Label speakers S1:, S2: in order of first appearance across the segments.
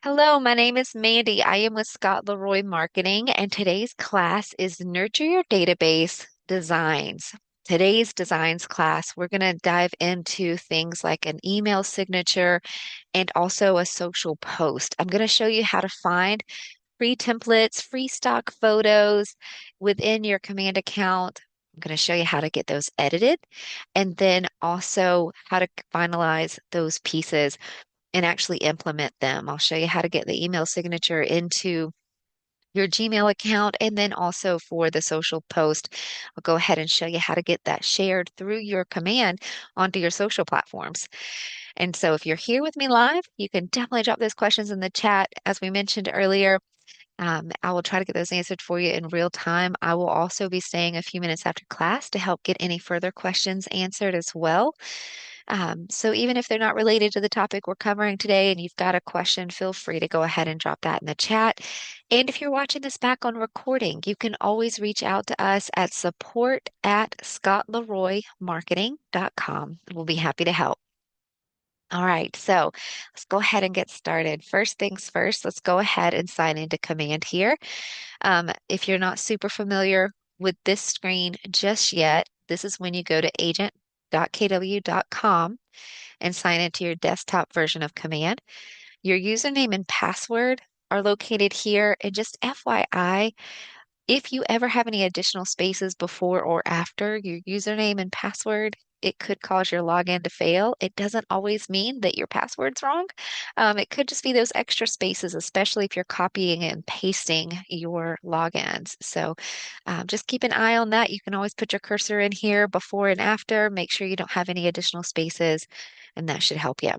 S1: Hello, my name is Mandy. I am with Scott Leroy Marketing, and today's class is Nurture Your Database Designs. Today's designs class, we're going to dive into things like an email signature and also a social post. I'm going to show you how to find free templates, free stock photos within your Command account. I'm going to show you how to get those edited and then also how to finalize those pieces and actually implement them. I'll show you how to get the email signature into your Gmail account and then also for the social post, I'll go ahead and show you how to get that shared through your command onto your social platforms. And so if you're here with me live, you can definitely drop those questions in the chat. As we mentioned earlier, I will try to get those answered for you in real time. I will also be staying a few minutes after class to help get any further questions answered as well. So even if they're not related to the topic we're covering today and you've got a question, feel free to go ahead and drop that in the chat. And if you're watching this back on recording, you can always reach out to us at support@scottleroymarketing.com. We'll be happy to help. All right, so let's go ahead and get started. First things first, let's go ahead and sign into Command here. If you're not super familiar with this screen just yet, this is when you go to agent.kw.com and sign into your desktop version of Command. Your username and password are located here. And just FYI, if you ever have any additional spaces before or after your username and password, it could cause your login to fail. It doesn't always mean that your password's wrong. It could just be those extra spaces, especially if you're copying and pasting your logins. So just keep an eye on that. You can always put your cursor in here before and after. Make sure you don't have any additional spaces, and that should help you.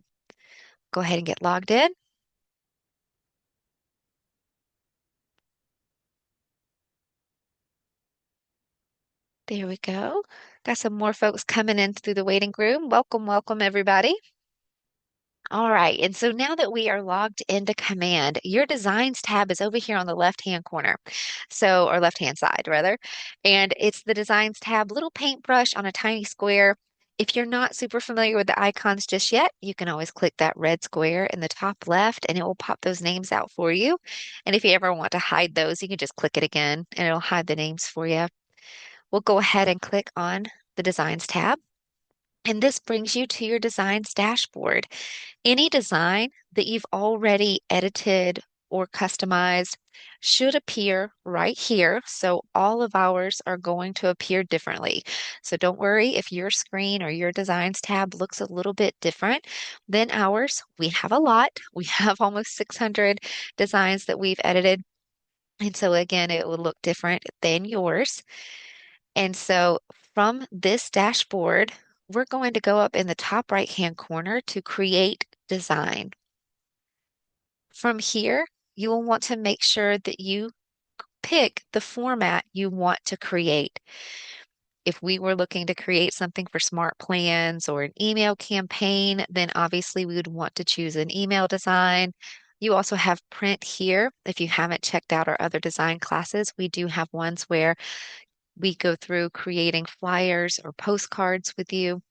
S1: Go ahead and get logged in. There we go. Got some more folks coming in through the waiting room. Welcome, welcome, everybody. All right, and so now that we are logged into Command, your Designs tab is over here on the left-hand corner, so or left-hand side rather, and it's the Designs tab, little paintbrush on a tiny square. If you're not super familiar with the icons just yet, you can always click that red square in the top left, and it will pop those names out for you. And if you ever want to hide those, you can just click it again, and it'll hide the names for you. We'll go ahead and click on the Designs tab. And this brings you to your designs dashboard. Any design that you've already edited or customized should appear right here. So all of ours are going to appear differently. So don't worry if your screen or your designs tab looks a little bit different than ours. We have a lot. We have almost 600 designs that we've edited. And so again, it will look different than yours. And so from this dashboard, we're going to go up in the top right-hand corner to create design. From here, you will want to make sure that you pick the format you want to create. If we were looking to create something for smart plans or an email campaign, then obviously we would want to choose an email design. You also have print here. If you haven't checked out our other design classes, we do have ones where we go through creating flyers or postcards with you.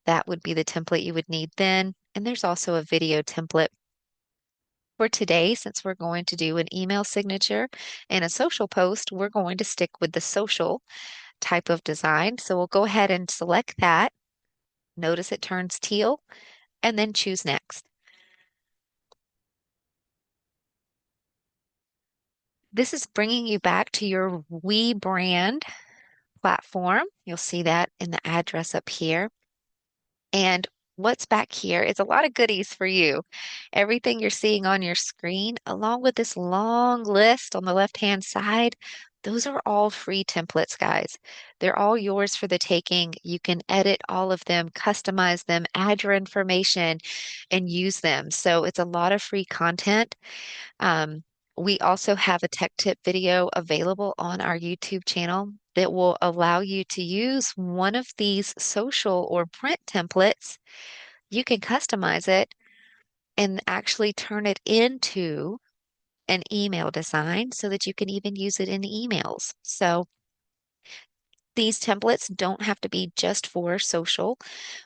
S1: That would be the template you would need then. And there's also a video template. For today, since we're going to do an email signature and a social post, we're going to stick with the social type of design. So we'll go ahead and select that. Notice it turns teal and then choose next. This is bringing you back to your WeBrand platform. You'll see that in the address up here. And what's back here is a lot of goodies for you. Everything you're seeing on your screen, along with this long list on the left-hand side, those are all free templates, guys. They're all yours for the taking. You can edit all of them, customize them, add your information, and use them. So it's a lot of free content. Um, we also have a tech tip video available on our YouTube channel that will allow you to use one of these social or print templates. You can customize it and actually turn it into an email design so that you can even use it in emails. So These templates don't have to be just for social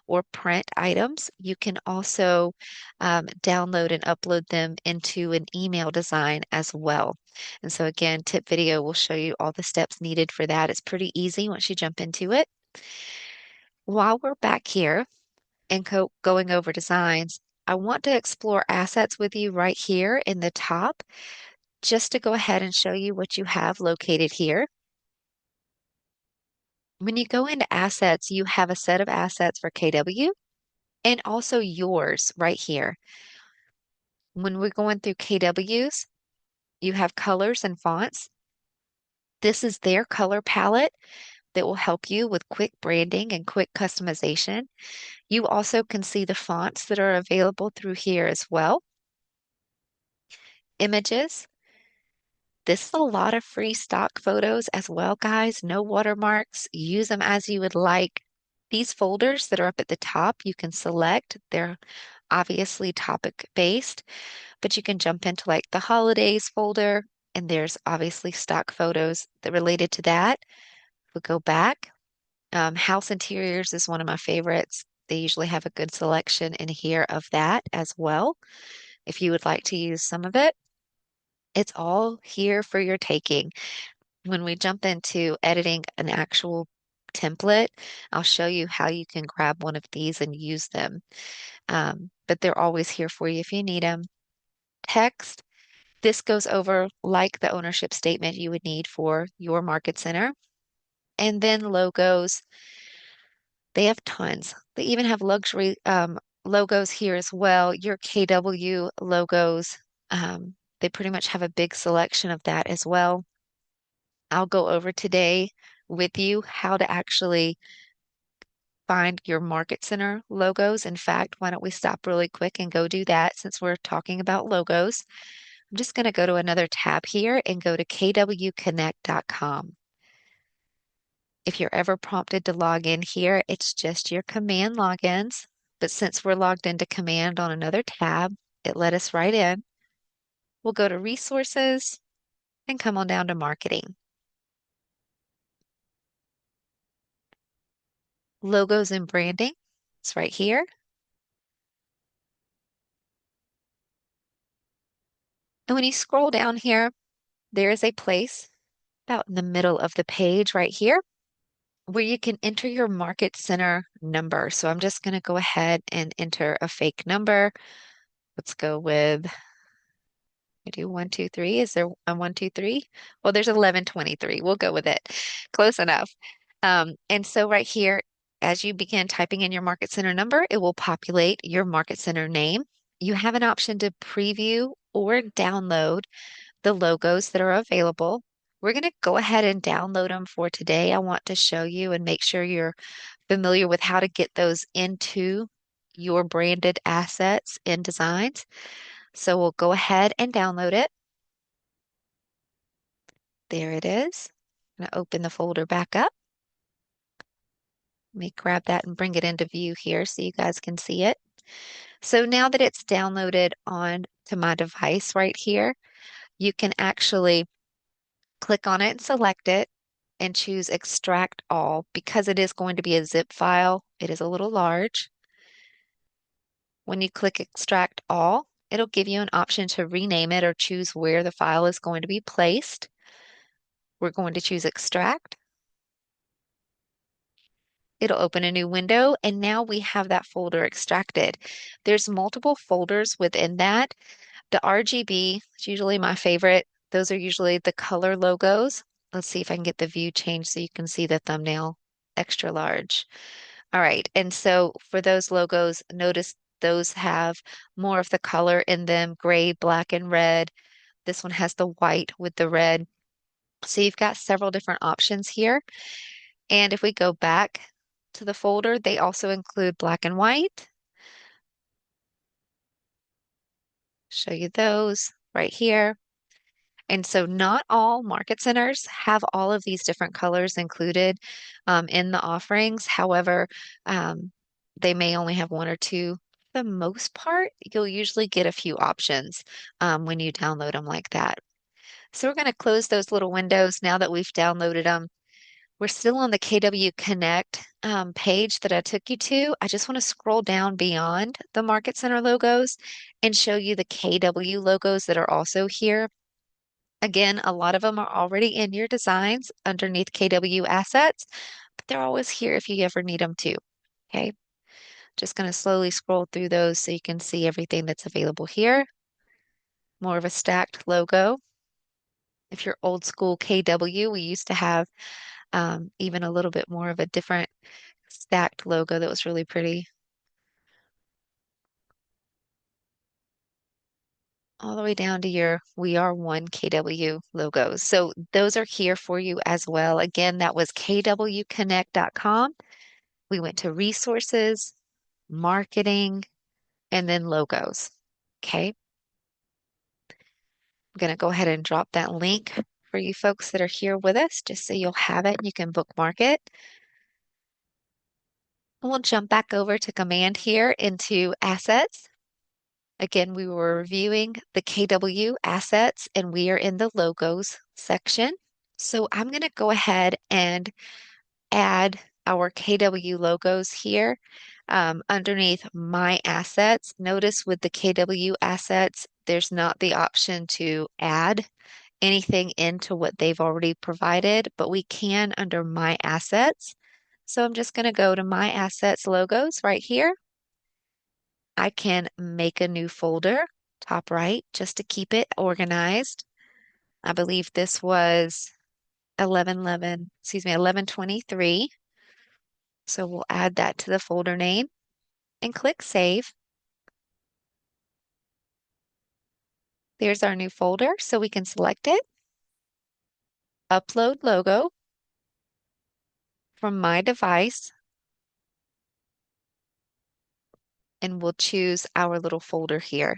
S1: or print items. You can also download and upload them into an email design as well. And so again, tip video will show you all the steps needed for that. It's pretty easy once you jump into it. While we're back here and going over designs, I want to explore assets with you right here in the top, just to go ahead and show you what you have located here. When you go into assets, you have a set of assets for KW and also yours right here. When we're going through KWs, you have colors and fonts. This is their color palette that will help you with quick branding and quick customization. You also can see the fonts that are available through here as well. Images. This is a lot of free stock photos as well, guys. No watermarks. Use them as you would like. These folders that are up at the top, you can select. They're obviously topic based, but you can jump into like the holidays folder, and there's obviously stock photos that related to that. We'll go back. House interiors is one of my favorites. They usually have a good selection in here of that as well. If you would like to use some of it, it's all here for your taking. When we jump into editing an actual template, I'll show you how you can grab one of these and use them. But they're always here for you if you need them. Text, this goes over like the ownership statement you would need for your market center. And then logos, they have tons. They even have luxury logos here as well. Your KW logos, they pretty much have a big selection of that as well. I'll go over today with you how to actually find your market center logos. In fact, why don't we stop really quick and go do that since we're talking about logos. I'm just going to go to another tab here and go to kwconnect.com. If you're ever prompted to log in here, it's just your command logins. But since we're logged into command on another tab, it let us right in. We'll go to resources and come on down to marketing. Logos and branding, it's right here. And when you scroll down here, there is a place about in the middle of the page right here where you can enter your market center number. So I'm just going to go ahead and enter a fake number. Let's go with, I do 123. Is there a 123? Well, there's 1123. We'll go with it. Close enough. And so right here, as you begin typing in your market center number, it will populate your market center name. You have an option to preview or download the logos that are available. We're going to go ahead and download them for today. I want to show you and make sure you're familiar with how to get those into your branded assets in designs. So we'll go ahead and download it. There it is. I'm going to open the folder back up. Let me grab that and bring it into view here so you guys can see it. So now that it's downloaded on to my device right here, you can actually click on it and select it and choose extract all because it is going to be a zip file. It is a little large. When you click extract all, it'll give you an option to rename it or choose where the file is going to be placed. We're going to choose extract. It'll open a new window and now we have that folder extracted. There's multiple folders within that. The RGB is usually my favorite. Those are usually the color logos. Let's see if I can get the view changed so you can see the thumbnail extra large. All right, and so for those logos, notice those have more of the color in them, gray, black, and red. This one has the white with the red. So you've got several different options here. And if we go back to the folder, they also include black and white. Show you those right here. And so not all market centers have all of these different colors included in the offerings. However, they may only have one or two. For the most part, you'll usually get a few options when you download them like that. So we're going to close those little windows now that we've downloaded them. We're still on the KW Connect page that I took you to. I just want to scroll down beyond the Market Center logos and show you the KW logos that are also here. Again, a lot of them are already in your designs underneath KW assets, but they're always here if you ever need them too. Okay, just going to slowly scroll through those so you can see everything that's available here. More of a stacked logo. If you're old school KW, we used to have even a little bit more of a different stacked logo that was really pretty. All the way down to your We Are One KW logos. So those are here for you as well. Again, that was kwconnect.com. We went to resources, marketing, and then logos. Okay. I'm going to go ahead and drop that link for you folks that are here with us, just so you'll have it and you can bookmark it. We'll jump back over to Command here into Assets. Again, we were reviewing the KW assets and we are in the logos section. So I'm going to go ahead and add our KW logos here underneath My Assets. Notice with the KW assets, there's not the option to add anything into what they've already provided, but we can under My Assets. So I'm just going to go to My Assets logos right here. I can make a new folder, top right, just to keep it organized. I believe this was 1123. So we'll add that to the folder name and click Save. There's our new folder, so we can select it, upload logo from my device, and we'll choose our little folder here.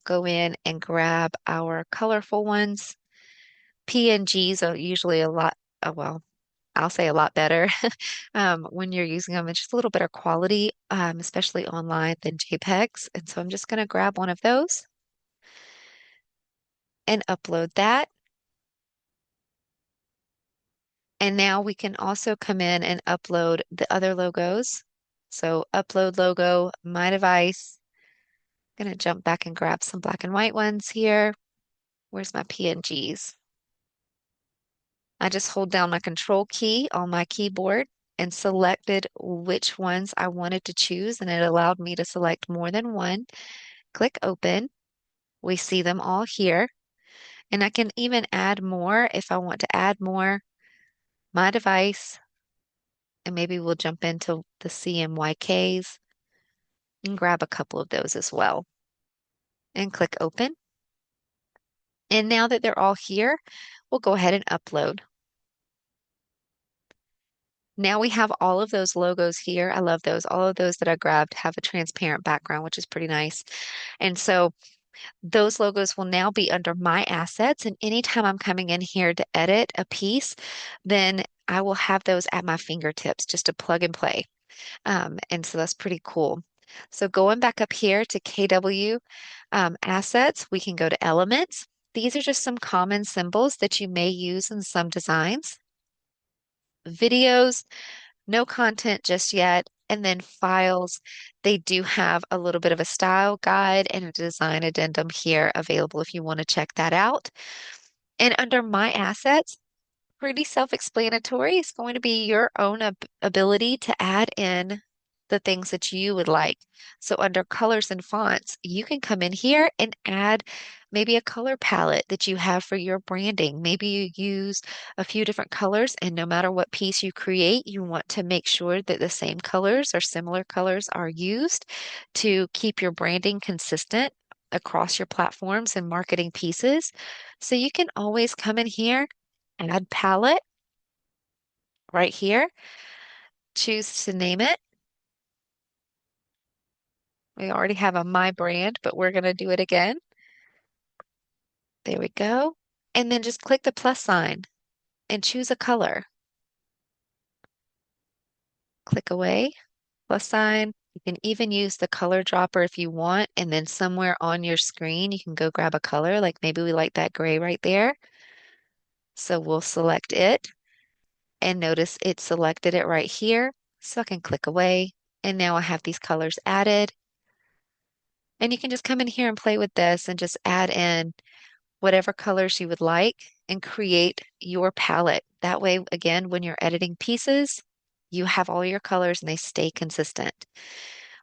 S1: Go in and grab our colorful ones. PNGs are usually a lot, well, I'll say a lot better when you're using them. It's just a little better quality, especially online than JPEGs. And so I'm just going to grab one of those and upload that. And now we can also come in and upload the other logos. So upload logo, my device. I'm going to jump back and grab some black and white ones here. Where's my PNGs? I just hold down my control key on my keyboard and selected which ones I wanted to choose, and it allowed me to select more than one. Click open. We see them all here, and I can even add more if I want to add more. My device, and maybe we'll jump into the CMYKs and grab a couple of those as well. And click open. And now that they're all here, we'll go ahead and upload. Now we have all of those logos here. I love those. All of those that I grabbed have a transparent background, which is pretty nice. And so those logos will now be under my assets. And anytime I'm coming in here to edit a piece, then I will have those at my fingertips just to plug and play. And so that's pretty cool. So going back up here to KW assets, we can go to elements. These are just some common symbols that you may use in some designs. Videos, no content just yet. And then files, they do have a little bit of a style guide and a design addendum here available if you want to check that out. And under My Assets, pretty self-explanatory. It's going to be your own ability to add in the things that you would like. So under colors and fonts, you can come in here and add maybe a color palette that you have for your branding. Maybe you use a few different colors, and no matter what piece you create, you want to make sure that the same colors or similar colors are used to keep your branding consistent across your platforms and marketing pieces. So you can always come in here, add palette right here, choose to name it. We already have a My Brand, but we're going to do it again. There we go. And then just click the plus sign and choose a color. Click away, plus sign. You can even use the color dropper if you want, and then somewhere on your screen, you can go grab a color, like maybe we like that gray right there. So we'll select it and notice it selected it right here. So I can click away. And now I have these colors added. And you can just come in here and play with this and just add in whatever colors you would like and create your palette. That way, again, when you're editing pieces, you have all your colors and they stay consistent.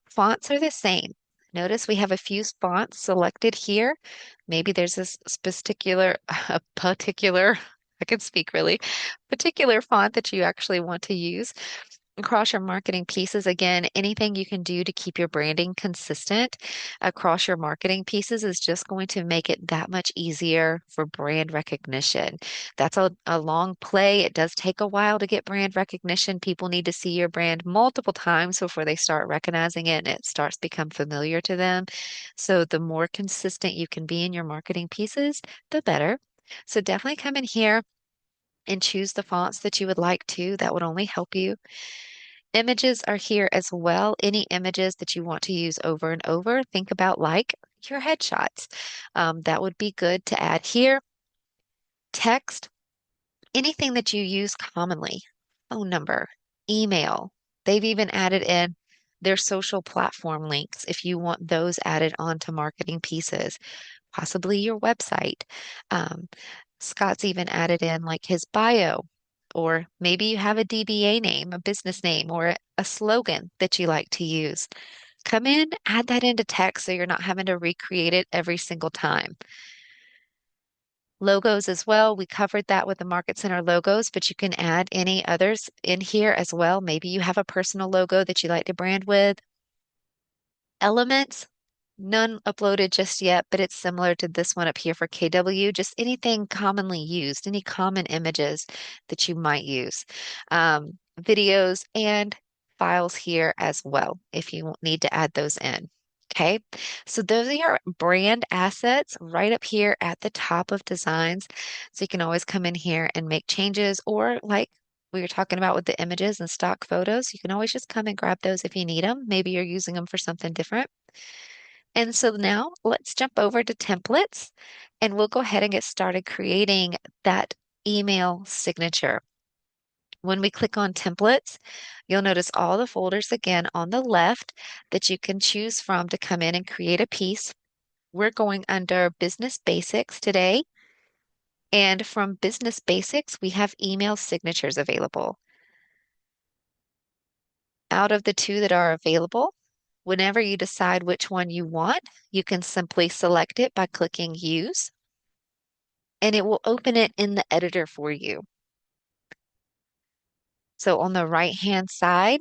S1: Fonts are the same. Notice we have a few fonts selected here. Maybe there's this particular, a particular, I can speak really, particular font that you actually want to use across your marketing pieces. Again, anything you can do to keep your branding consistent across your marketing pieces is just going to make it that much easier for brand recognition. That's a long play. It does take a while to get brand recognition. People need to see your brand multiple times before they start recognizing it and it starts to become familiar to them. So the more consistent you can be in your marketing pieces, the better. So definitely come in here and choose the fonts that you would like to. That would only help you. Images are here as well. Any images that you want to use over and over, think about like your headshots. That would be good to add here. Text, anything that you use commonly, phone number, email. They've even added in their social platform links if you want those added onto marketing pieces, possibly your website. Um, Scott's even added in like his bio, or maybe you have a DBA name, a business name, or a slogan that you like to use. Come in, add that into text so you're not having to recreate it every single time. Logos as well. We covered that with the Market Center logos, but you can add any others in here as well. Maybe you have a personal logo that you like to brand with. Elements, none uploaded just yet, but it's similar to this one up here for KW. Just anything commonly used, any common images that you might use. Videos and files here as well, if you need to add those in. Okay, so those are your brand assets right up here at the top of designs. So you can always come in here and make changes, or like we were talking about with the images and stock photos, you can always just come and grab those if you need them. Maybe you're using them for something different. And so now let's jump over to templates and we'll go ahead and get started creating that email signature. When we click on templates, you'll notice all the folders again on the left that you can choose from to come in and create a piece. We're going under Business Basics today. And from Business Basics, we have email signatures available. Out of the two that are available, whenever you decide which one you want, you can simply select it by clicking Use, and it will open it in the editor for you. So on the right-hand side,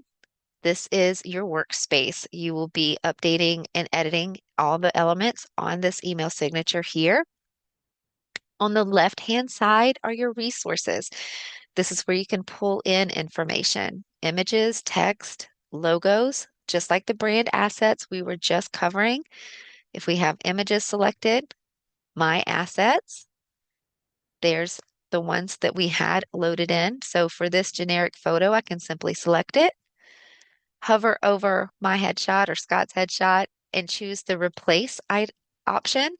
S1: this is your workspace. You will be updating and editing all the elements on this email signature here. On the left-hand side are your resources. This is where you can pull in information, images, text, logos, just like the brand assets we were just covering. If we have images selected, my assets, there's the ones that we had loaded in. So for this generic photo, I can simply select it, hover over my headshot or Scott's headshot, and choose the replace option,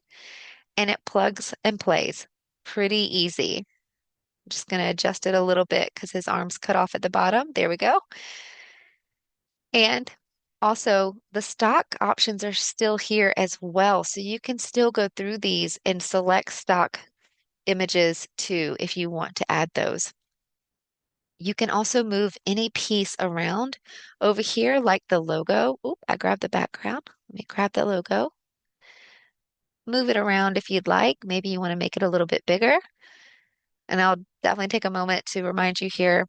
S1: and it plugs and plays. Pretty easy. I'm just going to adjust it a little bit because his arm's cut off at the bottom. There we go. And also, the stock options are still here as well. So you can still go through these and select stock images too if you want to add those. You can also move any piece around over here, like the logo. Oop, I grabbed the background. Let me grab the logo. Move it around if you'd like. Maybe you want to make it a little bit bigger. And I'll definitely take a moment to remind you here,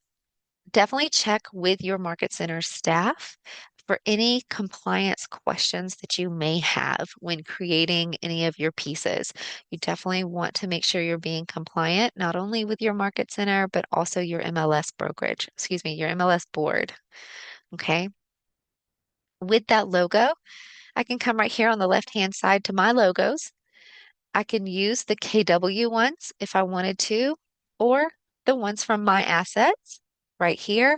S1: definitely check with your Market Center staff for any compliance questions that you may have when creating any of your pieces. You definitely want to make sure you're being compliant, not only with your Market Center, but also your MLS brokerage, excuse me, your MLS board. Okay. With that logo, I can come right here on the left-hand side to my logos. I can use the KW ones if I wanted to, or the ones from my assets right here,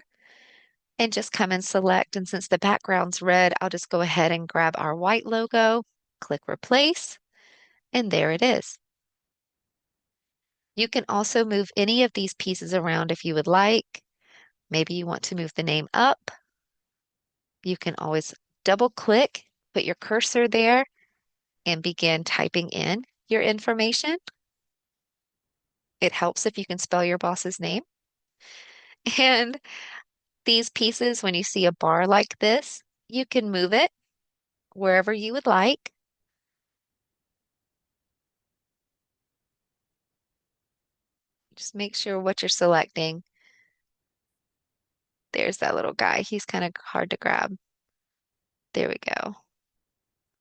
S1: and just come and select. And since the background's red, I'll just go ahead and grab our white logo, click replace, and there it is. You can also move any of these pieces around if you would like. Maybe you want to move the name up. You can always double click, put your cursor there, and begin typing in your information. It helps if you can spell your boss's name. And these pieces, when you see a bar like this, you can move it wherever you would like. Just make sure what you're selecting. There's that little guy. He's kind of hard to grab. There we go.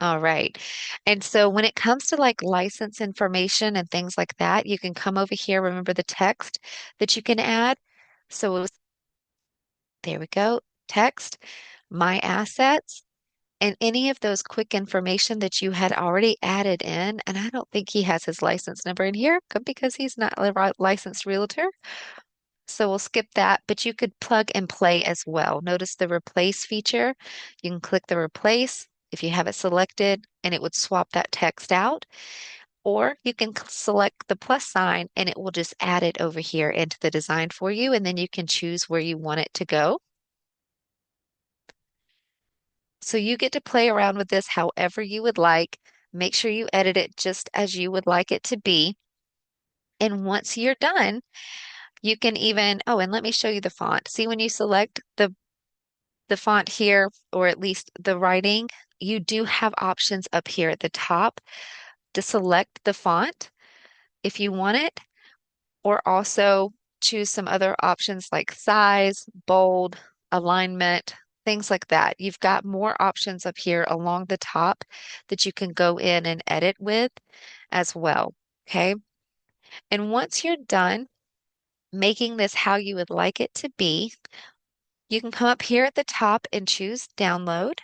S1: All right. And so when it comes to like license information and things like that, you can come over here. Remember the text that you can add? So it was, there we go. Text, my assets, and any of those quick information that you had already added in. And I don't think he has his license number in here because he's not a licensed realtor. So we'll skip that, but you could plug and play as well. Notice the replace feature. You can click the replace if you have it selected, and it would swap that text out. Or you can select the plus sign and it will just add it over here into the design for you, and then you can choose where you want it to go. So you get to play around with this however you would like. Make sure you edit it just as you would like it to be. And once you're done, you can even, oh, and let me show you the font. See when you select the font here, or at least the writing, you do have options up here at the top to select the font if you want it, or also choose some other options like size, bold, alignment, things like that. You've got more options up here along the top that you can go in and edit with as well. Okay. And once you're done making this how you would like it to be, you can come up here at the top and choose download.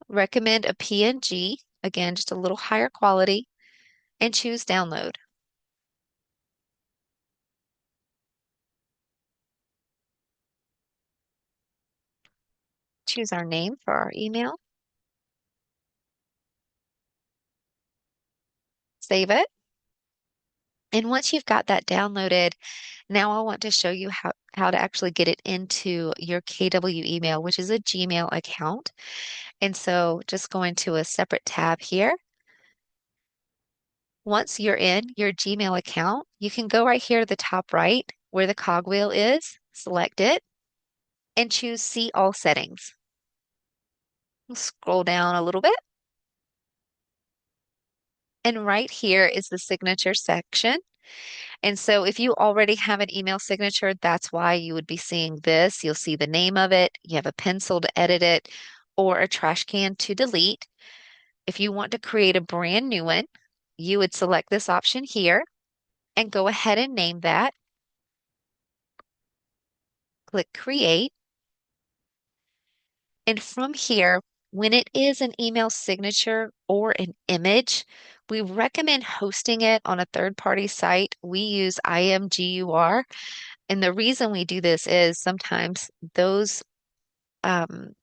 S1: Recommend a PNG, again, just a little higher quality, and choose download. Choose our name for our email, save it. And once you've got that downloaded, now I want to show you how to actually get it into your KW email, which is a Gmail account. And so just go into a separate tab here. Once you're in your Gmail account, you can go right here to the top right where the cogwheel is, select it, and choose See All Settings. Scroll down a little bit. And right here is the signature section. And so if you already have an email signature, that's why you would be seeing this. You'll see the name of it. You have a pencil to edit it or a trash can to delete. If you want to create a brand new one, you would select this option here and go ahead and name that. Click create. And from here, when it is an email signature or an image, we recommend hosting it on a third-party site. We use IMGUR. And the reason we do this is sometimes those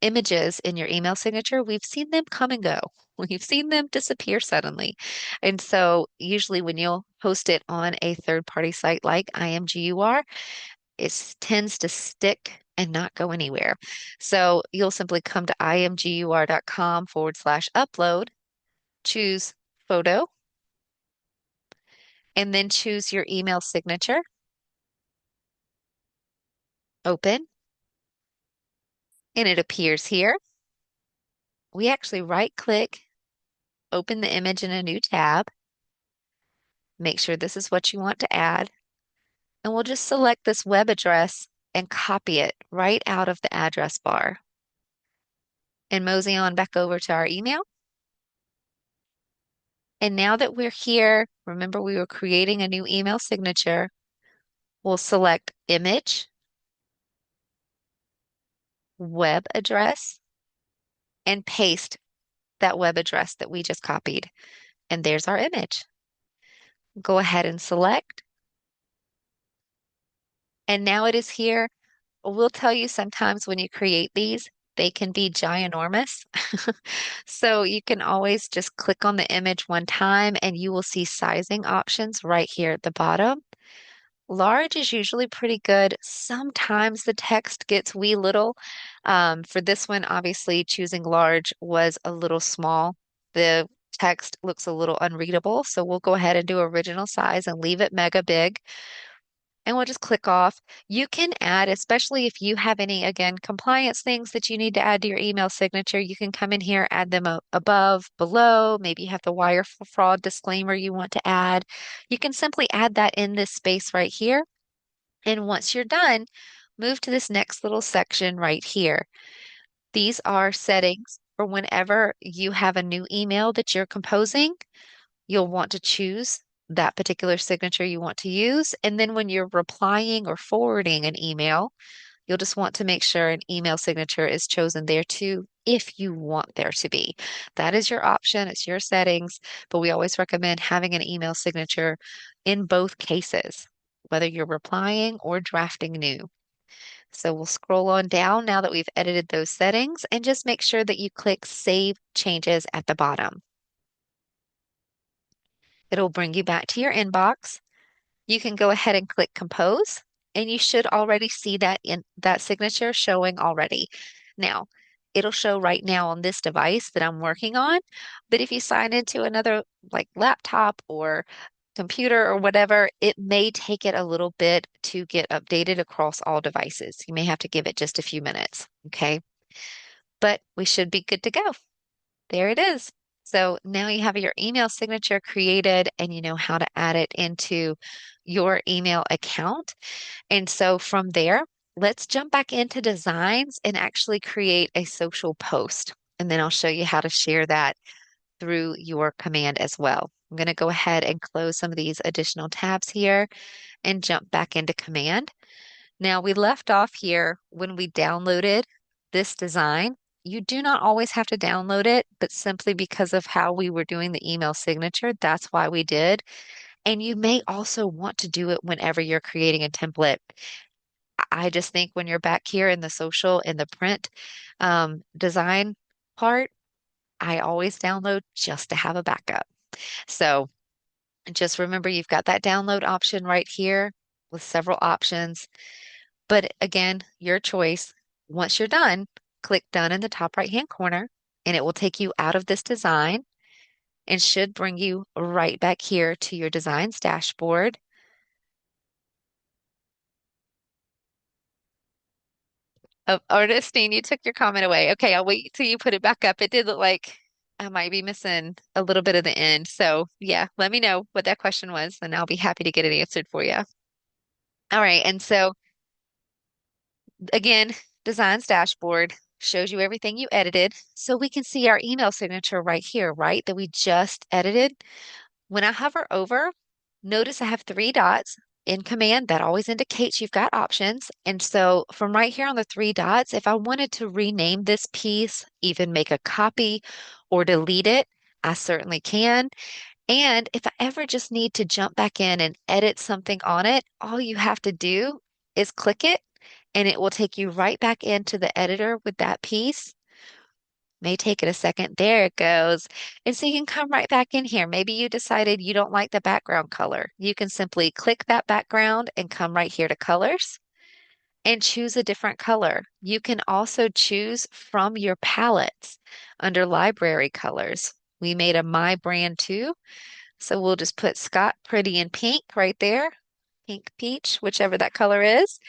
S1: images in your email signature, we've seen them come and go. We've seen them disappear suddenly. And so usually when you'll host it on a third-party site like IMGUR, it tends to stick and not go anywhere. So you'll simply come to imgur.com/upload, choose photo, and then choose your email signature, open, and it appears here. We actually right click, open the image in a new tab, make sure this is what you want to add, and we'll just select this web address and copy it right out of the address bar. And mosey on back over to our email. And now that we're here, remember we were creating a new email signature. We'll select image, web address, and paste that web address that we just copied. And there's our image. Go ahead and select. And now it is here. We'll tell you sometimes when you create these, they can be ginormous. So you can always just click on the image one time and you will see sizing options right here at the bottom. Large is usually pretty good. Sometimes the text gets wee little. For this one, obviously, choosing large was a little small. The text looks a little unreadable, so we'll go ahead and do original size and leave it mega big. And we'll just click off. You can add, especially if you have any, again, compliance things that you need to add to your email signature, you can come in here, add them above, below. Maybe you have the wire fraud disclaimer you want to add. You can simply add that in this space right here. And once you're done, move to this next little section right here. These are settings for whenever you have a new email that you're composing, you'll want to choose that particular signature you want to use. And then when you're replying or forwarding an email, you'll just want to make sure an email signature is chosen there too, if you want there to be. That is your option, it's your settings, but we always recommend having an email signature in both cases, whether you're replying or drafting new. So we'll scroll on down now that we've edited those settings and just make sure that you click Save Changes at the bottom. It'll bring you back to your inbox. You can go ahead and click Compose, and you should already see that in that signature showing already. Now, it'll show right now on this device that I'm working on, but if you sign into another like laptop or computer or whatever, it may take it a little bit to get updated across all devices. You may have to give it just a few minutes, okay? But we should be good to go. There it is. So now you have your email signature created and you know how to add it into your email account. And so from there, let's jump back into designs and actually create a social post. And then I'll show you how to share that through your command as well. I'm going to go ahead and close some of these additional tabs here and jump back into command. Now we left off here when we downloaded this design. You do not always have to download it, but simply because of how we were doing the email signature, that's why we did. And you may also want to do it whenever you're creating a template. I just think when you're back here in the social and the print design part, I always download just to have a backup. So just remember you've got that download option right here with several options. But again, your choice. Once you're done, click done in the top right hand corner and it will take you out of this design and should bring you right back here to your designs dashboard. Oh, Ernestine, you took your comment away. Okay, I'll wait till you put it back up. It did look like I might be missing a little bit of the end. So yeah, let me know what that question was and I'll be happy to get it answered for you. All right, and so again, Designs dashboard shows you everything you edited. So we can see our email signature right here, right? That we just edited. When I hover over, notice I have three dots in command. That always indicates you've got options. And so from right here on the three dots, if I wanted to rename this piece, even make a copy or delete it, I certainly can. And if I ever just need to jump back in and edit something on it, all you have to do is click it and it will take you right back into the editor with that piece. May take it a second. There it goes. And so you can come right back in here. Maybe you decided you don't like the background color. You can simply click that background and come right here to colors and choose a different color. You can also choose from your palettes under library colors. We made a My Brand too. So we'll just put Scott Pretty in pink right there, pink peach, whichever that color is.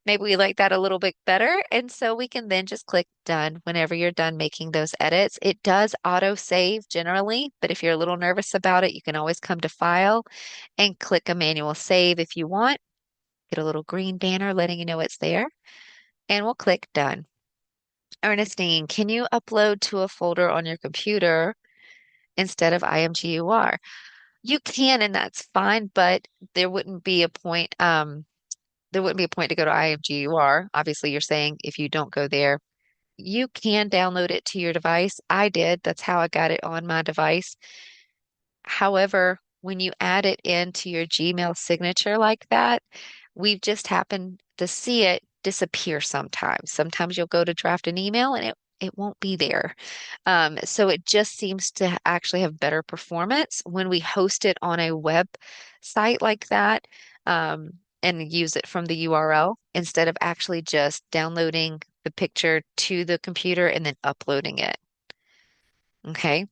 S1: Maybe we like that a little bit better. And so we can then just click done whenever you're done making those edits. It does auto save generally, but if you're a little nervous about it, you can always come to file and click a manual save if you want. Get a little green banner letting you know it's there. And we'll click done. Ernestine, can you upload to a folder on your computer instead of IMGUR? You can, and that's fine, but there wouldn't be a point. There wouldn't be a point to go to IMGUR. Obviously, you're saying if you don't go there, you can download it to your device. I did. That's how I got it on my device. However, when you add it into your Gmail signature like that, we've just happened to see it disappear sometimes. Sometimes you'll go to draft an email and it won't be there. So it just seems to actually have better performance when we host it on a web site like that, and use it from the URL instead of actually just downloading the picture to the computer and then uploading it. Okay.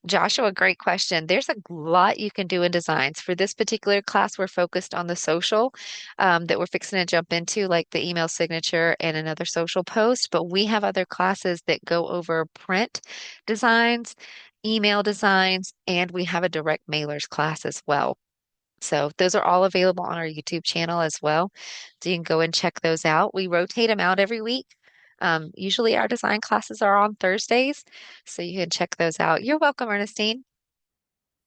S1: Joshua, great question. There's a lot you can do in designs. For this particular class, we're focused on the social that we're fixing to jump into, like the email signature and another social post. But we have other classes that go over print designs, email designs, and we have a direct mailers class as well. So those are all available on our YouTube channel as well. So you can go and check those out. We rotate them out every week. Usually our design classes are on Thursdays, so you can check those out. You're welcome, Ernestine.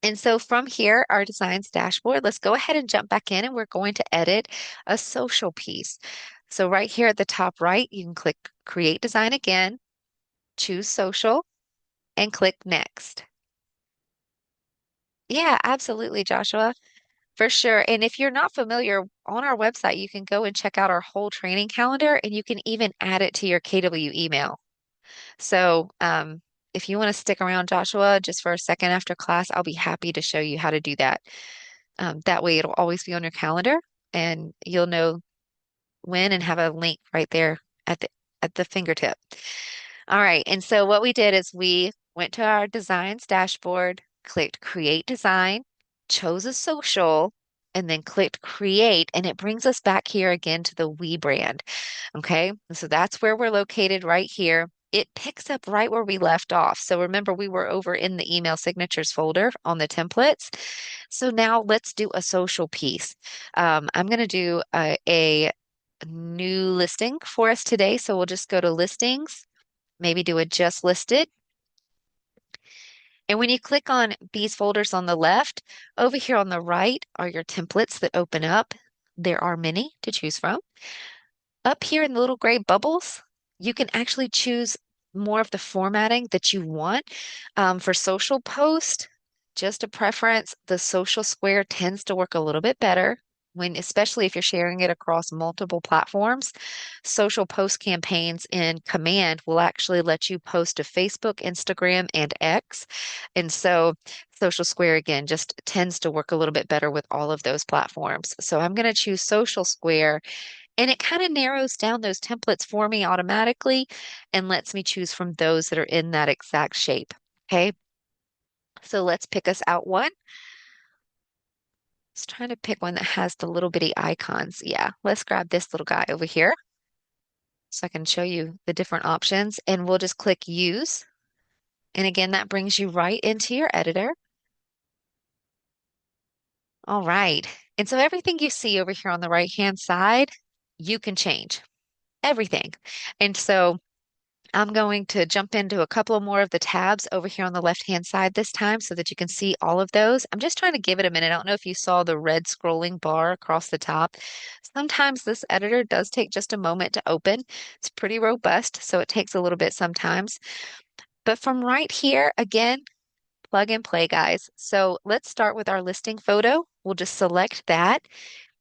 S1: And so from here, our designs dashboard, let's go ahead and jump back in and we're going to edit a social piece. So right here at the top right, you can click Create Design again, choose Social, and click Next. Yeah, absolutely, Joshua. For sure. And if you're not familiar, on our website, you can go and check out our whole training calendar and you can even add it to your KW email. So, if you want to stick around, Joshua, just for a second after class, I'll be happy to show you how to do that. That way, it'll always be on your calendar and you'll know when and have a link right there at the fingertip. All right. And so what we did is we went to our designs dashboard, clicked create design, chose a social, and then clicked create. And it brings us back here again to the We brand. Okay. And so that's where we're located right here. It picks up right where we left off. So remember, we were over in the email signatures folder on the templates. So now let's do a social piece. I'm going to do a new listing for us today. So we'll just go to listings, maybe do a just listed. And when you click on these folders on the left, over here on the right are your templates that open up. There are many to choose from. Up here in the little gray bubbles, you can actually choose more of the formatting that you want. For social post, just a preference, the social square tends to work a little bit better when, especially if you're sharing it across multiple platforms. Social post campaigns in Command will actually let you post to Facebook, Instagram, and X. And so Social Square again just tends to work a little bit better with all of those platforms. So I'm going to choose Social Square and it kind of narrows down those templates for me automatically and lets me choose from those that are in that exact shape. Okay, so let's pick us out one. Let's try to pick one that has the little bitty icons. Yeah, let's grab this little guy over here so I can show you the different options and we'll just click use. And again, that brings you right into your editor. All right. And so everything you see over here on the right-hand side, you can change everything. And so I'm going to jump into a couple more of the tabs over here on the left-hand side this time so that you can see all of those. I'm just trying to give it a minute. I don't know if you saw the red scrolling bar across the top. Sometimes this editor does take just a moment to open. It's pretty robust, so it takes a little bit sometimes. But from right here, again, plug and play, guys. So let's start with our listing photo. We'll just select that.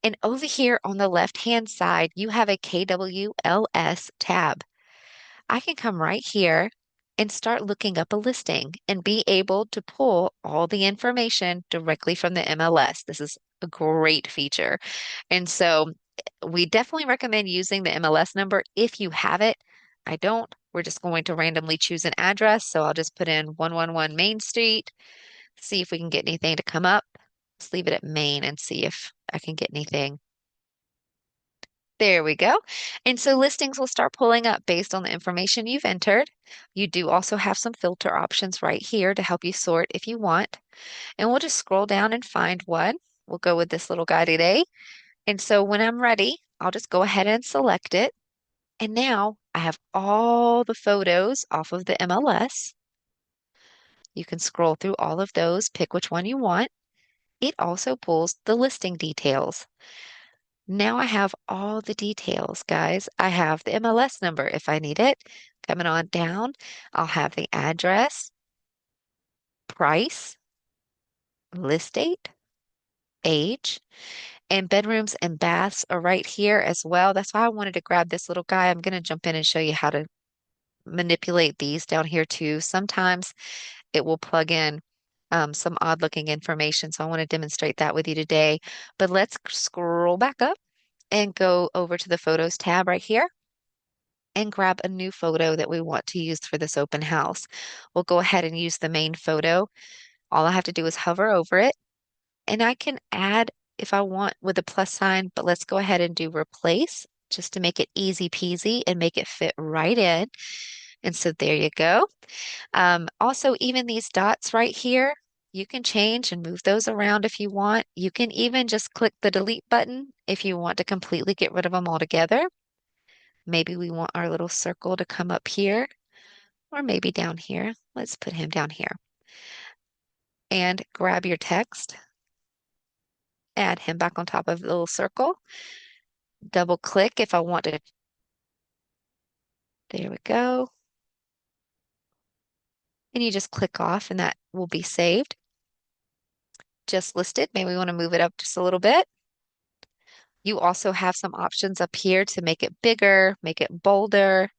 S1: And over here on the left-hand side, you have a KWLS tab. I can come right here and start looking up a listing and be able to pull all the information directly from the MLS. This is a great feature. And so we definitely recommend using the MLS number if you have it. I don't. We're just going to randomly choose an address. So I'll just put in 111 Main Street, see if we can get anything to come up. Let's leave it at Main and see if I can get anything. There we go. And so listings will start pulling up based on the information you've entered. You do also have some filter options right here to help you sort if you want. And we'll just scroll down and find one. We'll go with this little guy today. And so when I'm ready, I'll just go ahead and select it. And now I have all the photos off of the MLS. You can scroll through all of those, pick which one you want. It also pulls the listing details. Now I have all the details, guys. I have the MLS number if I need it. Coming on down, I'll have the address, price, list date, age, And bedrooms and baths are right here as well. That's why I wanted to grab this little guy. I'm going to jump in and show you how to manipulate these down here too. Sometimes it will plug in some odd looking information. So I want to demonstrate that with you today. But let's scroll back up and go over to the Photos tab right here and grab a new photo that we want to use for this open house. We'll go ahead and use the main photo. All I have to do is hover over it, and I can add if I want with a plus sign, but let's go ahead and do replace just to make it easy peasy and make it fit right in. And so there you go. Also, even these dots right here, you can change and move those around if you want. You can even just click the delete button if you want to completely get rid of them altogether. Maybe we want our little circle to come up here or maybe down here. Let's put him down here and grab your text, add him back on top of the little circle, double click if I want to. There we go. And you just click off and that will be saved. Just listed. Maybe we want to move it up just a little bit. You also have some options up here to make it bigger, make it bolder.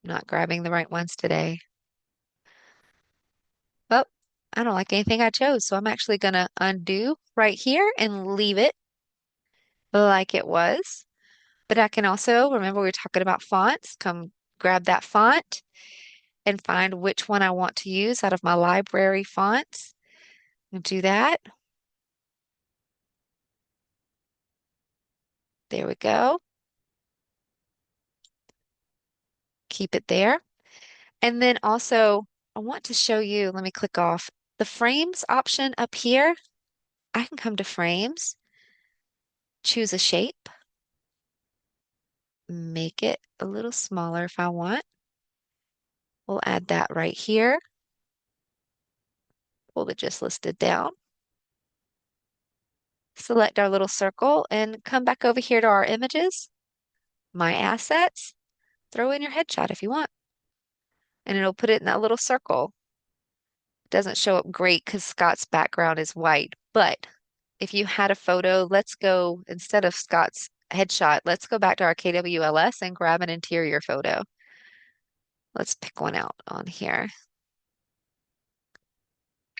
S1: Not grabbing the right ones today. Well, I don't like anything I chose, so I'm actually going to undo right here and leave it like it was. But I can also, remember we were talking about fonts, come grab that font and find which one I want to use out of my library fonts. And do that. There we go. Keep it there. And then also, I want to show you, let me click off the frames option up here. I can come to frames, choose a shape, make it a little smaller if I want. We'll add that right here. Pull the just listed down. Select our little circle and come back over here to our images, my assets, throw in your headshot if you want. And it'll put it in that little circle. It doesn't show up great because Scott's background is white, but if you had a photo, let's go, instead of Scott's headshot, let's go back to our KWLS and grab an interior photo. Let's pick one out on here.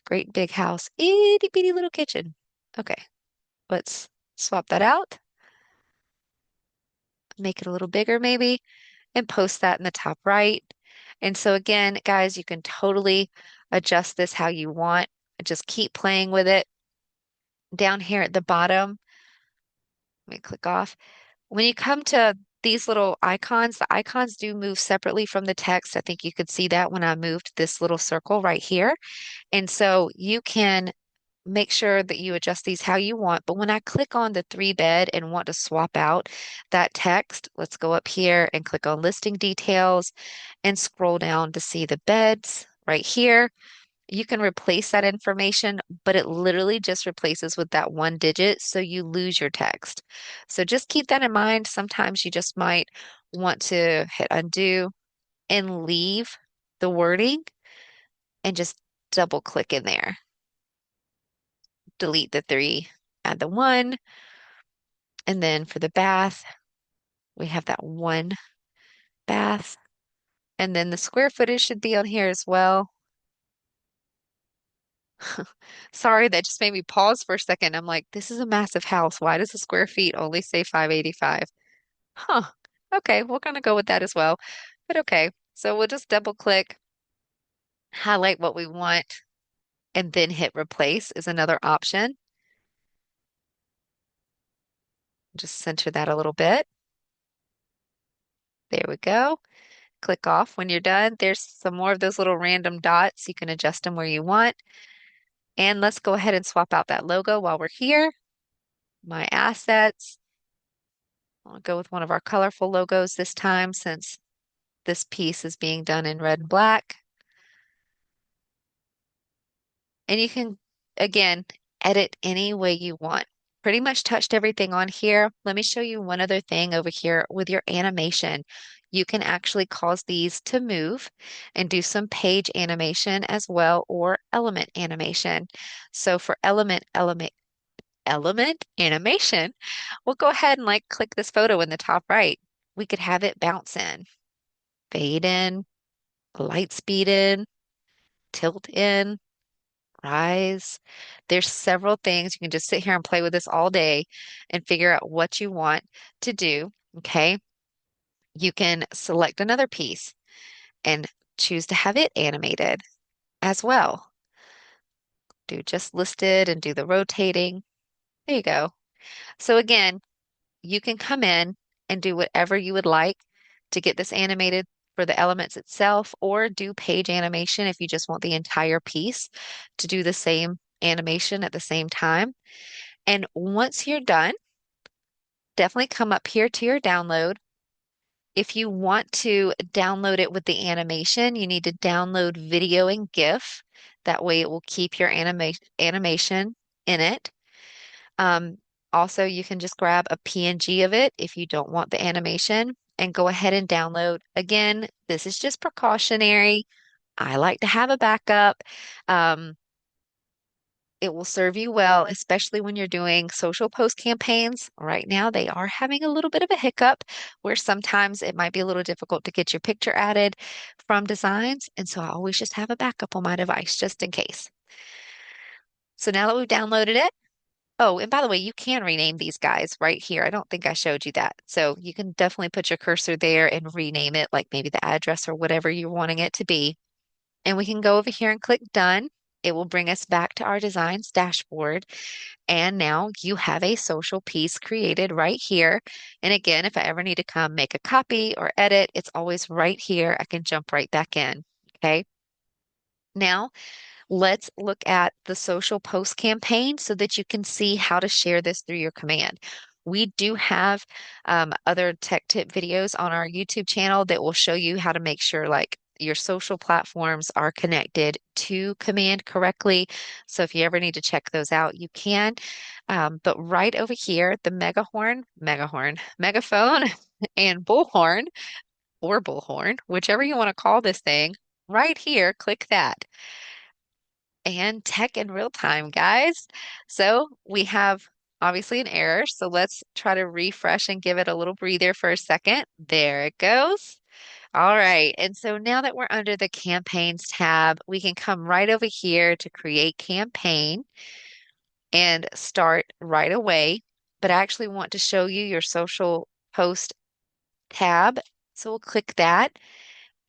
S1: Great big house, itty bitty little kitchen. Okay, let's swap that out, make it a little bigger maybe, and post that in the top right. And so again, guys, you can totally adjust this how you want. Just keep playing with it. Down here at the bottom, let me click off. When you come to these little icons, the icons do move separately from the text. I think you could see that when I moved this little circle right here. And so you can make sure that you adjust these how you want. But when I click on the 3-bed and want to swap out that text, let's go up here and click on listing details and scroll down to see the beds right here. You can replace that information, but it literally just replaces with that one digit, so you lose your text. So just keep that in mind. Sometimes you just might want to hit undo and leave the wording and just double click in there. Delete the 3, add the 1, and then for the bath, we have that 1 bath. And then the square footage should be on here as well. Sorry, that just made me pause for a second. I'm like, this is a massive house. Why does the square feet only say 585? Huh. Okay, we're gonna go with that as well. But okay, so we'll just double click, highlight what we want, and then hit replace is another option. Just center that a little bit. There we go. Click off when you're done. There's some more of those little random dots. You can adjust them where you want. And let's go ahead and swap out that logo while we're here. My assets. I'll go with one of our colorful logos this time since this piece is being done in red and black. And you can, again, edit any way you want. pretty much touched everything on here. Let me show you one other thing over here with your animation. You can actually cause these to move and do some page animation as well, or element animation. So for element animation, we'll go ahead and like click this photo in the top right. We could have it bounce in, fade in, light speed in, tilt in, rise. There's several things. You can just sit here and play with this all day and figure out what you want to do. Okay. You can select another piece and choose to have it animated as well. Do just listed and do the rotating. There you go. So again, you can come in and do whatever you would like to get this animated for the elements itself, or do page animation if you just want the entire piece to do the same animation at the same time. And once you're done, definitely come up here to your download. If you want to download it with the animation, you need to download video and GIF. That way it will keep your animation in it. Um, Also, you can just grab a PNG of it if you don't want the animation and go ahead and download. Again, this is just precautionary. I like to have a backup. Um, it will serve you well, especially when you're doing social post campaigns. Right now, they are having a little bit of a hiccup where sometimes it might be a little difficult to get your picture added from designs. And so I always just have a backup on my device just in case. So now that we've downloaded it, oh, and by the way, you can rename these guys right here. I don't think I showed you that. So you can definitely put your cursor there and rename it, like maybe the address or whatever you're wanting it to be. And we can go over here and click done. It will bring us back to our designs dashboard. And now you have a social piece created right here. And again, if I ever need to come make a copy or edit, it's always right here. I can jump right back in. Okay. Now, let's look at the social post campaign so that you can see how to share this through your command. We do have other tech tip videos on our YouTube channel that will show you how to make sure like your social platforms are connected to command correctly. So if you ever need to check those out, you can. But right over here, the megaphone, and bullhorn or bullhorn, whichever you want to call this thing, right here, click that and tech in real time, guys. So we have obviously an error. So let's try to refresh and give it a little breather for a second. There it goes. All right. And so now that we're under the campaigns tab, we can come right over here to create campaign and start right away. But I actually want to show you your social post tab. So we'll click that.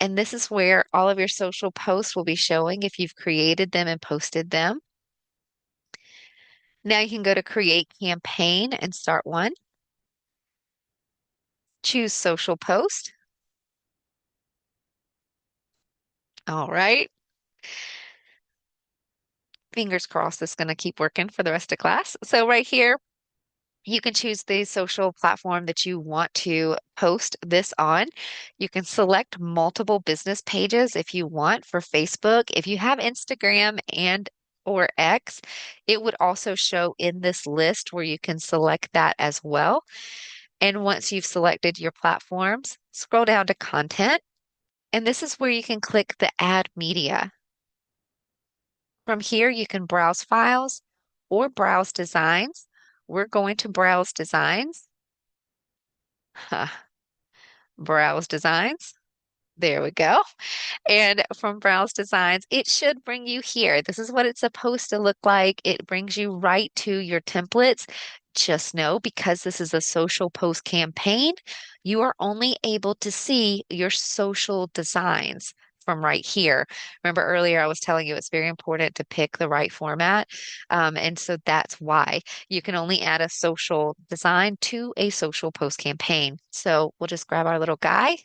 S1: And this is where all of your social posts will be showing if you've created them and posted them. Now you can go to create campaign and start one. Choose social post. All right. Fingers crossed this is going to keep working for the rest of class. So right here, you can choose the social platform that you want to post this on. You can select multiple business pages if you want for Facebook. If you have Instagram and or X, it would also show in this list where you can select that as well. And once you've selected your platforms, scroll down to content. And this is where you can click the add media. From here, you can browse files or browse designs. We're going to browse designs. Huh. Browse designs. There we go. And from Browse Designs, it should bring you here. This is what it's supposed to look like. It brings you right to your templates. Just know because this is a social post campaign, you are only able to see your social designs from right here. Remember earlier, I was telling you it's very important to pick the right format. And so that's why you can only add a social design to a social post campaign. So we'll just grab our little guy.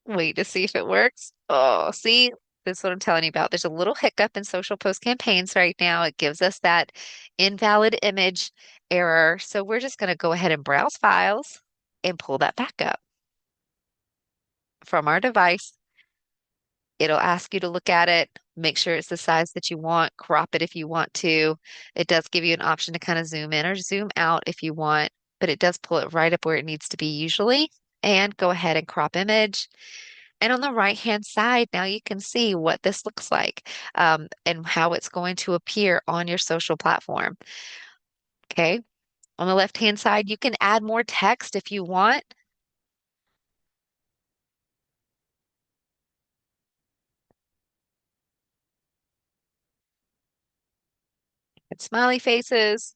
S1: Wait to see if it works. Oh, see, that's what I'm telling you about. There's a little hiccup in social post campaigns right now. It gives us that invalid image error. So we're just going to go ahead and browse files and pull that back up from our device. It'll ask you to look at it, make sure it's the size that you want, crop it if you want to. It does give you an option to kind of zoom in or zoom out if you want, but it does pull it right up where it needs to be usually. And go ahead and crop image. And on the right-hand side, now you can see what this looks like and how it's going to appear on your social platform. Okay. On the left-hand side, you can add more text if you want. Add smiley faces.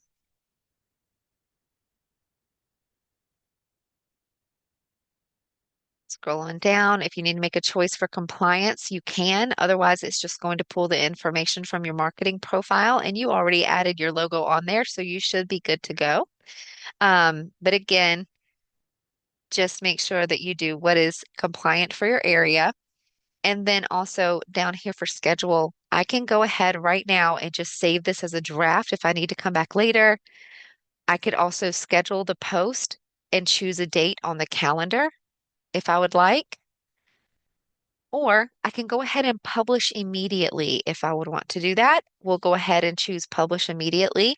S1: Scroll on down. If you need to make a choice for compliance, you can. Otherwise, it's just going to pull the information from your marketing profile, and you already added your logo on there, so you should be good to go. But again, just make sure that you do what is compliant for your area. And then also down here for schedule, I can go ahead right now and just save this as a draft if I need to come back later. I could also schedule the post and choose a date on the calendar if I would like. Or I can go ahead and publish immediately if I would want to do that. We'll go ahead and choose publish immediately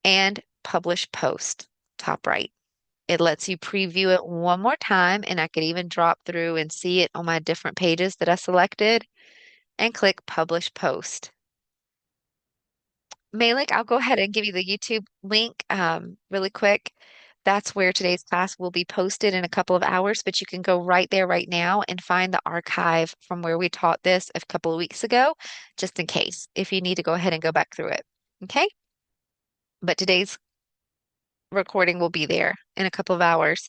S1: and publish post, top right. It lets you preview it one more time, and I could even drop through and see it on my different pages that I selected and click publish post. Malik, I'll go ahead and give you the YouTube link really quick. That's where today's class will be posted in a couple of hours, but you can go right there right now and find the archive from where we taught this a couple of weeks ago, just in case, if you need to go ahead and go back through it. Okay? But today's recording will be there in a couple of hours.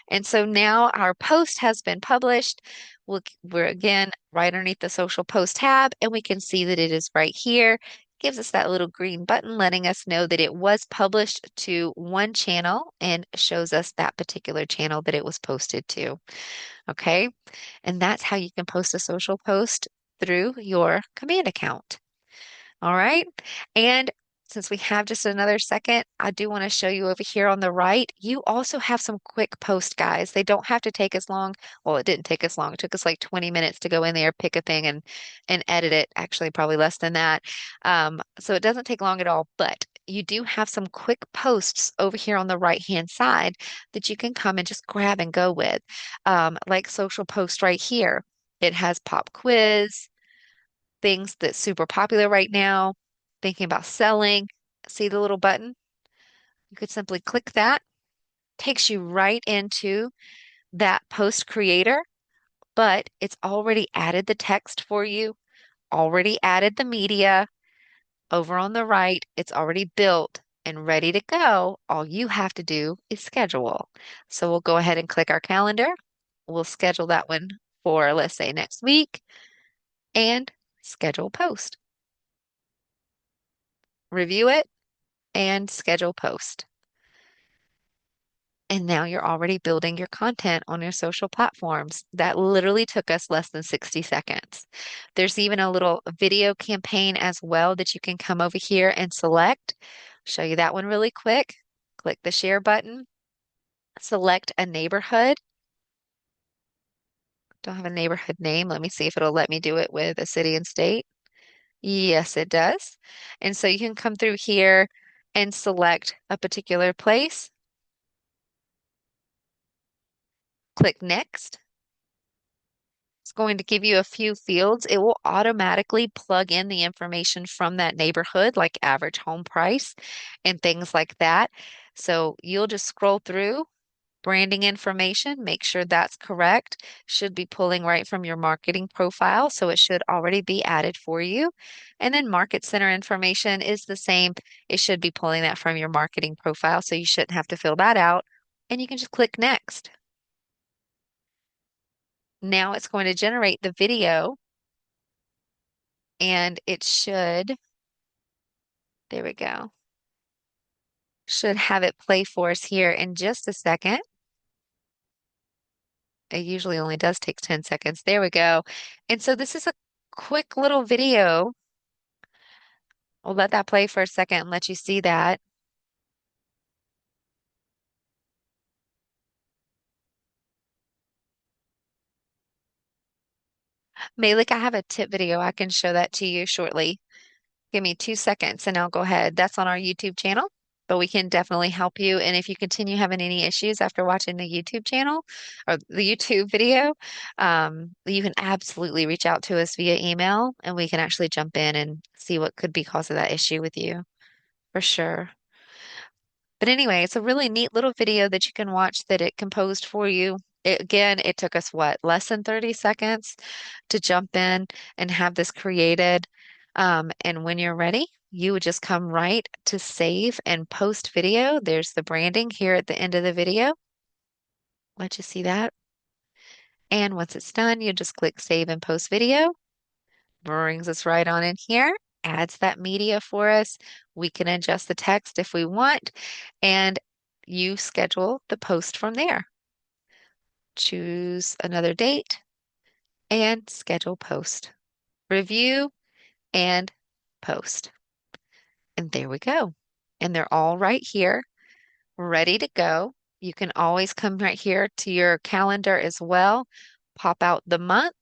S1: And so now our post has been published. We're again right underneath the social post tab, and we can see that it is right here. Gives us that little green button letting us know that it was published to one channel and shows us that particular channel that it was posted to. Okay. And that's how you can post a social post through your command account. All right. And since we have just another second, I do want to show you over here on the right. You also have some quick post guys. They don't have to take as long. Well, it didn't take us long. It took us like 20 minutes to go in there, pick a thing and edit it. Actually, probably less than that. So it doesn't take long at all, but you do have some quick posts over here on the right-hand side that you can come and just grab and go with. Like social post right here. It has pop quiz things that's super popular right now, thinking about selling, see the little button? You could simply click that, takes you right into that post creator, but it's already added the text for you, already added the media. Over on the right, it's already built and ready to go. All you have to do is schedule. So we'll go ahead and click our calendar. We'll schedule that one for, let's say, next week and schedule post. Review it and schedule post. And now you're already building your content on your social platforms. That literally took us less than 60 seconds. There's even a little video campaign as well that you can come over here and select. Show you that one really quick. Click the share button, select a neighborhood. Don't have a neighborhood name. Let me see if it'll let me do it with a city and state. Yes, it does. And so you can come through here and select a particular place. Click next. It's going to give you a few fields. It will automatically plug in the information from that neighborhood, like average home price and things like that. So you'll just scroll through branding information, make sure that's correct. Should be pulling right from your marketing profile, so it should already be added for you. And then market center information is the same. It should be pulling that from your marketing profile, so you shouldn't have to fill that out. And you can just click next. Now it's going to generate the video and it should, there we go, should have it play for us here in just a second. It usually only does take 10 seconds. There we go. And so this is a quick little video. We'll let that play for a second and let you see that. Malik, I have a tip video. I can show that to you shortly. Give me 2 seconds and I'll go ahead. That's on our YouTube channel, but we can definitely help you. And if you continue having any issues after watching the YouTube channel or the YouTube video, you can absolutely reach out to us via email and we can actually jump in and see what could be causing that issue with you for sure. But anyway, it's a really neat little video that you can watch that it composed for you. Again, it took us what, less than 30 seconds to jump in and have this created. And when you're ready, you would just come right to save and post video. There's the branding here at the end of the video. Let you see that. And once it's done, you just click save and post video. Brings us right on in here, adds that media for us. We can adjust the text if we want, and you schedule the post from there. Choose another date and schedule post. Review and post. And there we go. And they're all right here, ready to go. You can always come right here to your calendar as well, pop out the month,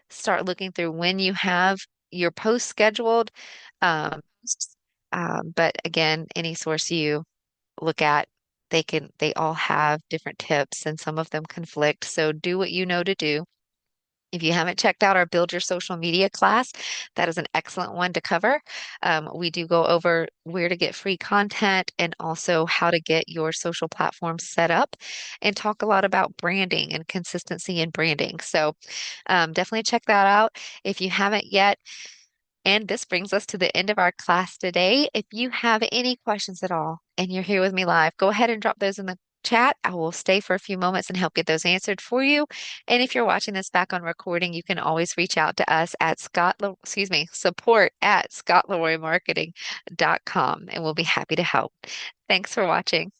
S1: start looking through when you have your post scheduled. Posts. But again, any source you look at, they all have different tips and some of them conflict. So do what you know to do. If you haven't checked out our Build Your Social Media class, that is an excellent one to cover. We do go over where to get free content and also how to get your social platforms set up and talk a lot about branding and consistency in branding. So definitely check that out. If you haven't yet, and this brings us to the end of our class today. If you have any questions at all and you're here with me live, go ahead and drop those in the chat. I will stay for a few moments and help get those answered for you. And if you're watching this back on recording, you can always reach out to us at support at scottleroymarketing.com, and we'll be happy to help. Thanks for watching.